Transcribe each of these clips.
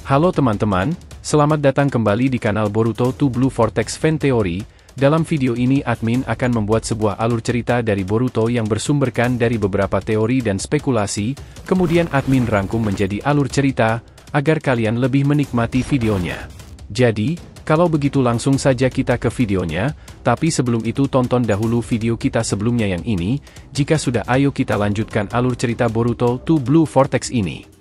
Halo teman-teman, selamat datang kembali di kanal Boruto 2 Blue Vortex Fan Theory. Dalam video ini admin akan membuat sebuah alur cerita dari Boruto yang bersumberkan dari beberapa teori dan spekulasi, kemudian admin rangkum menjadi alur cerita, agar kalian lebih menikmati videonya. Jadi, kalau begitu langsung saja kita ke videonya, tapi sebelum itu tonton dahulu video kita sebelumnya yang ini, jika sudah ayo kita lanjutkan alur cerita Boruto 2 Blue Vortex ini.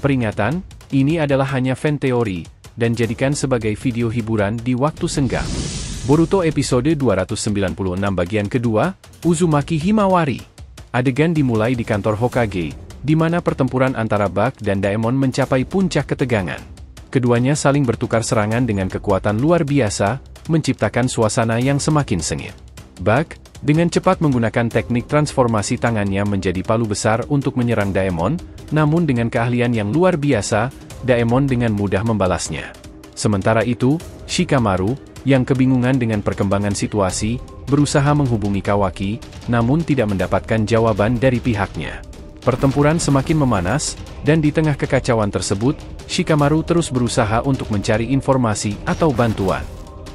Peringatan, ini adalah hanya fan teori, dan jadikan sebagai video hiburan di waktu senggang. Boruto episode 296 bagian kedua, Uzumaki Himawari. Adegan dimulai di kantor Hokage, di mana pertempuran antara Bug dan Daemon mencapai puncak ketegangan. Keduanya saling bertukar serangan dengan kekuatan luar biasa, menciptakan suasana yang semakin sengit. Bug, dengan cepat menggunakan teknik transformasi tangannya menjadi palu besar untuk menyerang Daemon, namun dengan keahlian yang luar biasa, Daemon dengan mudah membalasnya. Sementara itu, Shikamaru, yang kebingungan dengan perkembangan situasi, berusaha menghubungi Kawaki, namun tidak mendapatkan jawaban dari pihaknya. Pertempuran semakin memanas, dan di tengah kekacauan tersebut, Shikamaru terus berusaha untuk mencari informasi atau bantuan.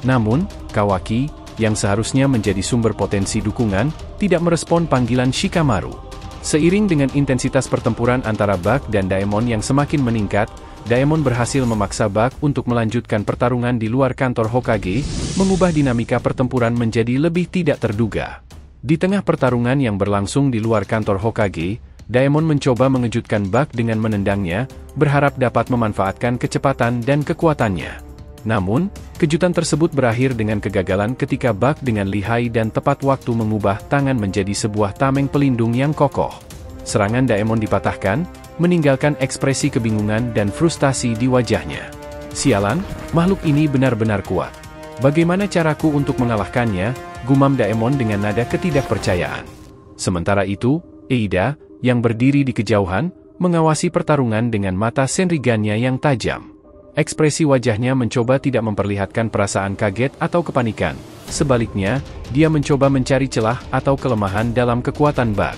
Namun, Kawaki, yang seharusnya menjadi sumber potensi dukungan, tidak merespon panggilan Shikamaru. Seiring dengan intensitas pertempuran antara Bug dan Daemon yang semakin meningkat, Daemon berhasil memaksa Bug untuk melanjutkan pertarungan di luar kantor Hokage, mengubah dinamika pertempuran menjadi lebih tidak terduga. Di tengah pertarungan yang berlangsung di luar kantor Hokage, Daemon mencoba mengejutkan Bug dengan menendangnya, berharap dapat memanfaatkan kecepatan dan kekuatannya. Namun, kejutan tersebut berakhir dengan kegagalan ketika Bug dengan lihai dan tepat waktu mengubah tangan menjadi sebuah tameng pelindung yang kokoh. Serangan Daemon dipatahkan, meninggalkan ekspresi kebingungan dan frustasi di wajahnya. Sialan, makhluk ini benar-benar kuat. Bagaimana caraku untuk mengalahkannya? Gumam Daemon dengan nada ketidakpercayaan. Sementara itu, Eida, yang berdiri di kejauhan, mengawasi pertarungan dengan mata Senrigannya yang tajam. Ekspresi wajahnya mencoba tidak memperlihatkan perasaan kaget atau kepanikan. Sebaliknya, dia mencoba mencari celah atau kelemahan dalam kekuatan Bug.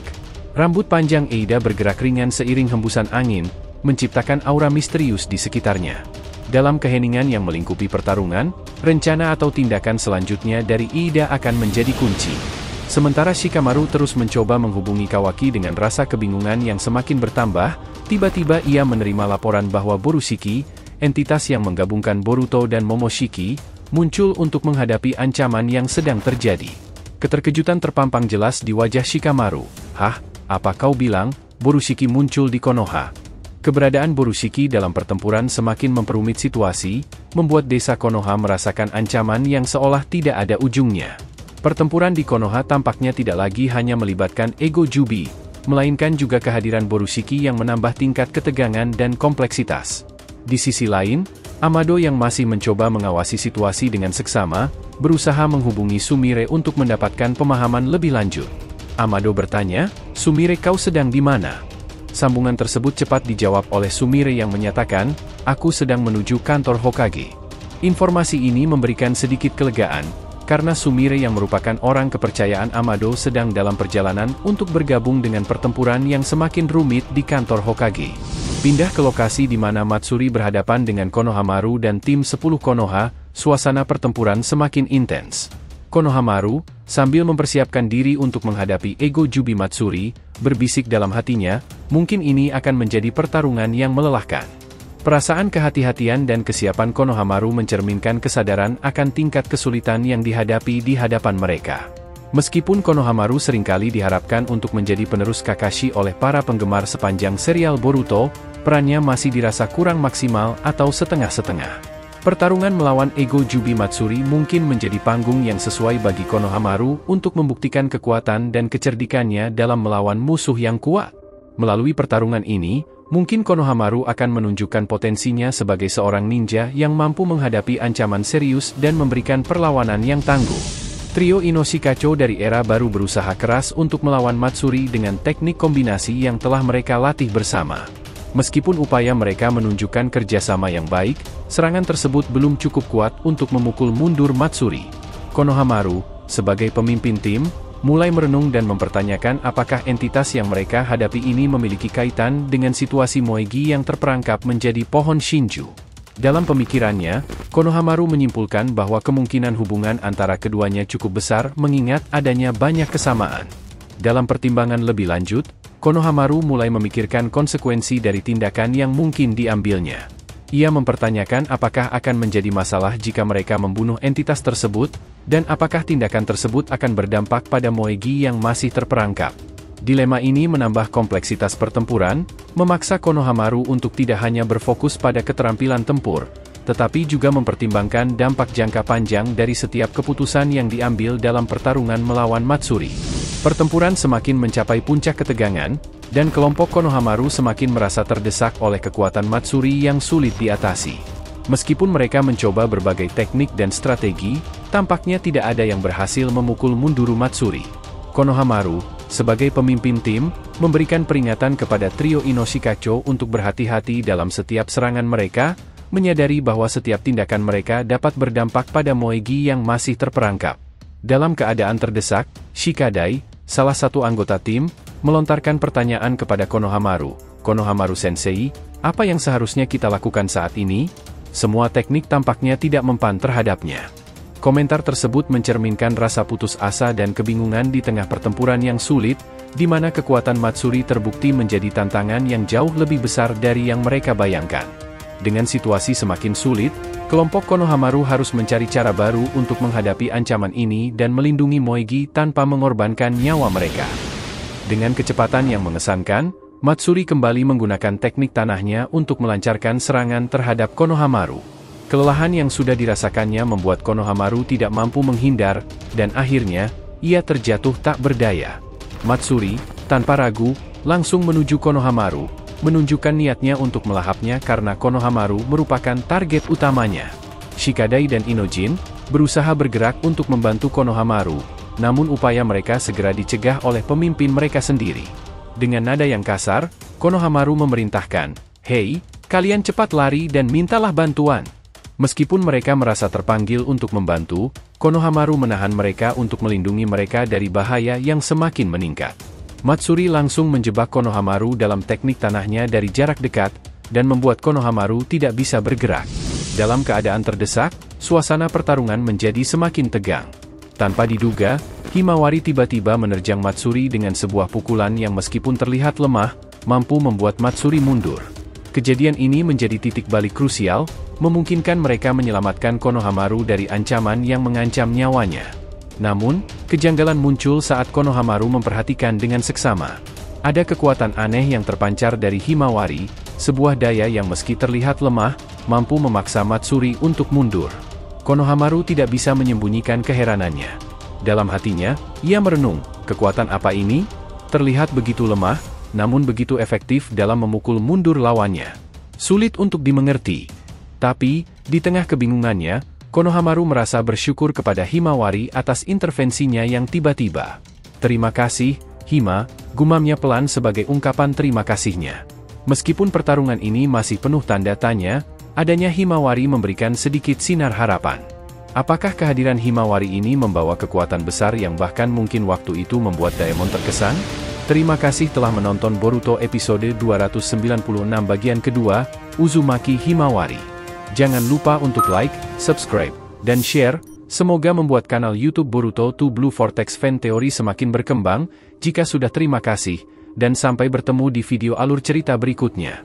Rambut panjang Eida bergerak ringan seiring hembusan angin, menciptakan aura misterius di sekitarnya. Dalam keheningan yang melingkupi pertarungan, rencana atau tindakan selanjutnya dari Eida akan menjadi kunci. Sementara Shikamaru terus mencoba menghubungi Kawaki dengan rasa kebingungan yang semakin bertambah, tiba-tiba ia menerima laporan bahwa Borushiki, entitas yang menggabungkan Boruto dan Momoshiki, muncul untuk menghadapi ancaman yang sedang terjadi. Keterkejutan terpampang jelas di wajah Shikamaru. Hah, apa kau bilang, Borushiki muncul di Konoha? Keberadaan Borushiki dalam pertempuran semakin memperumit situasi, membuat desa Konoha merasakan ancaman yang seolah tidak ada ujungnya. Pertempuran di Konoha tampaknya tidak lagi hanya melibatkan ego Jubi, melainkan juga kehadiran Borushiki yang menambah tingkat ketegangan dan kompleksitas. Di sisi lain, Amado yang masih mencoba mengawasi situasi dengan seksama, berusaha menghubungi Sumire untuk mendapatkan pemahaman lebih lanjut. Amado bertanya, "Sumire, kau sedang di mana?" Sambungan tersebut cepat dijawab oleh Sumire yang menyatakan, "Aku sedang menuju kantor Hokage." Informasi ini memberikan sedikit kelegaan, karena Sumire yang merupakan orang kepercayaan Amado sedang dalam perjalanan untuk bergabung dengan pertempuran yang semakin rumit di kantor Hokage. Pindah ke lokasi di mana Matsuri berhadapan dengan Konohamaru dan tim 10 Konoha, suasana pertempuran semakin intens. Konohamaru, sambil mempersiapkan diri untuk menghadapi ego Jubi Matsuri, berbisik dalam hatinya, mungkin ini akan menjadi pertarungan yang melelahkan. Perasaan kehati-hatian dan kesiapan Konohamaru mencerminkan kesadaran akan tingkat kesulitan yang dihadapi di hadapan mereka. Meskipun Konohamaru seringkali diharapkan untuk menjadi penerus Kakashi oleh para penggemar sepanjang serial Boruto, perannya masih dirasa kurang maksimal atau setengah-setengah. Pertarungan melawan ego Jubi Matsuri mungkin menjadi panggung yang sesuai bagi Konohamaru untuk membuktikan kekuatan dan kecerdikannya dalam melawan musuh yang kuat. Melalui pertarungan ini, mungkin Konohamaru akan menunjukkan potensinya sebagai seorang ninja yang mampu menghadapi ancaman serius dan memberikan perlawanan yang tangguh. Trio Inoshikacho dari era baru berusaha keras untuk melawan Matsuri dengan teknik kombinasi yang telah mereka latih bersama. Meskipun upaya mereka menunjukkan kerjasama yang baik, serangan tersebut belum cukup kuat untuk memukul mundur Matsuri. Konohamaru, sebagai pemimpin tim, mulai merenung dan mempertanyakan apakah entitas yang mereka hadapi ini memiliki kaitan dengan situasi Moegi yang terperangkap menjadi pohon Shinju. Dalam pemikirannya, Konohamaru menyimpulkan bahwa kemungkinan hubungan antara keduanya cukup besar mengingat adanya banyak kesamaan. Dalam pertimbangan lebih lanjut, Konohamaru mulai memikirkan konsekuensi dari tindakan yang mungkin diambilnya. Ia mempertanyakan apakah akan menjadi masalah jika mereka membunuh entitas tersebut, dan apakah tindakan tersebut akan berdampak pada Moegi yang masih terperangkap. Dilema ini menambah kompleksitas pertempuran, memaksa Konohamaru untuk tidak hanya berfokus pada keterampilan tempur, tetapi juga mempertimbangkan dampak jangka panjang dari setiap keputusan yang diambil dalam pertarungan melawan Matsuri. Pertempuran semakin mencapai puncak ketegangan, dan kelompok Konohamaru semakin merasa terdesak oleh kekuatan Matsuri yang sulit diatasi. Meskipun mereka mencoba berbagai teknik dan strategi, tampaknya tidak ada yang berhasil memukul mundur Matsuri. Konohamaru, sebagai pemimpin tim, memberikan peringatan kepada trio Inoshikacho untuk berhati-hati dalam setiap serangan mereka, menyadari bahwa setiap tindakan mereka dapat berdampak pada Moegi yang masih terperangkap. Dalam keadaan terdesak, Shikadai, salah satu anggota tim, melontarkan pertanyaan kepada Konohamaru. "Konohamaru Sensei, apa yang seharusnya kita lakukan saat ini?" Semua teknik tampaknya tidak mempan terhadapnya. Komentar tersebut mencerminkan rasa putus asa dan kebingungan di tengah pertempuran yang sulit, di mana kekuatan Matsuri terbukti menjadi tantangan yang jauh lebih besar dari yang mereka bayangkan. Dengan situasi semakin sulit, kelompok Konohamaru harus mencari cara baru untuk menghadapi ancaman ini dan melindungi Moegi tanpa mengorbankan nyawa mereka. Dengan kecepatan yang mengesankan, Matsuri kembali menggunakan teknik tanahnya untuk melancarkan serangan terhadap Konohamaru. Kelelahan yang sudah dirasakannya membuat Konohamaru tidak mampu menghindar, dan akhirnya, ia terjatuh tak berdaya. Matsuri, tanpa ragu, langsung menuju Konohamaru, menunjukkan niatnya untuk melahapnya karena Konohamaru merupakan target utamanya. Shikadai dan Inojin berusaha bergerak untuk membantu Konohamaru, namun upaya mereka segera dicegah oleh pemimpin mereka sendiri. Dengan nada yang kasar, Konohamaru memerintahkan, "Hei, kalian cepat lari dan mintalah bantuan." Meskipun mereka merasa terpanggil untuk membantu, Konohamaru menahan mereka untuk melindungi mereka dari bahaya yang semakin meningkat. Matsuri langsung menjebak Konohamaru dalam teknik tanahnya dari jarak dekat, dan membuat Konohamaru tidak bisa bergerak. Dalam keadaan terdesak, suasana pertarungan menjadi semakin tegang. Tanpa diduga, Himawari tiba-tiba menerjang Matsuri dengan sebuah pukulan yang meskipun terlihat lemah, mampu membuat Matsuri mundur. Kejadian ini menjadi titik balik krusial, memungkinkan mereka menyelamatkan Konohamaru dari ancaman yang mengancam nyawanya. Namun, kejanggalan muncul saat Konohamaru memperhatikan dengan seksama. Ada kekuatan aneh yang terpancar dari Himawari, sebuah daya yang meski terlihat lemah, mampu memaksa Matsuri untuk mundur. Konohamaru tidak bisa menyembunyikan keheranannya. Dalam hatinya, ia merenung, kekuatan apa ini? Terlihat begitu lemah, namun begitu efektif dalam memukul mundur lawannya. Sulit untuk dimengerti. Tapi, di tengah kebingungannya, Konohamaru merasa bersyukur kepada Himawari atas intervensinya yang tiba-tiba. "Terima kasih, Hima," gumamnya pelan sebagai ungkapan terima kasihnya. Meskipun pertarungan ini masih penuh tanda tanya, adanya Himawari memberikan sedikit sinar harapan. Apakah kehadiran Himawari ini membawa kekuatan besar yang bahkan mungkin waktu itu membuat Daemon terkesan? Terima kasih telah menonton Boruto episode 296 bagian kedua, Uzumaki Himawari. Jangan lupa untuk like, subscribe, dan share. Semoga membuat kanal YouTube Boruto to Blue Vortex Fan Theory semakin berkembang. Jika sudah, terima kasih, dan sampai bertemu di video alur cerita berikutnya.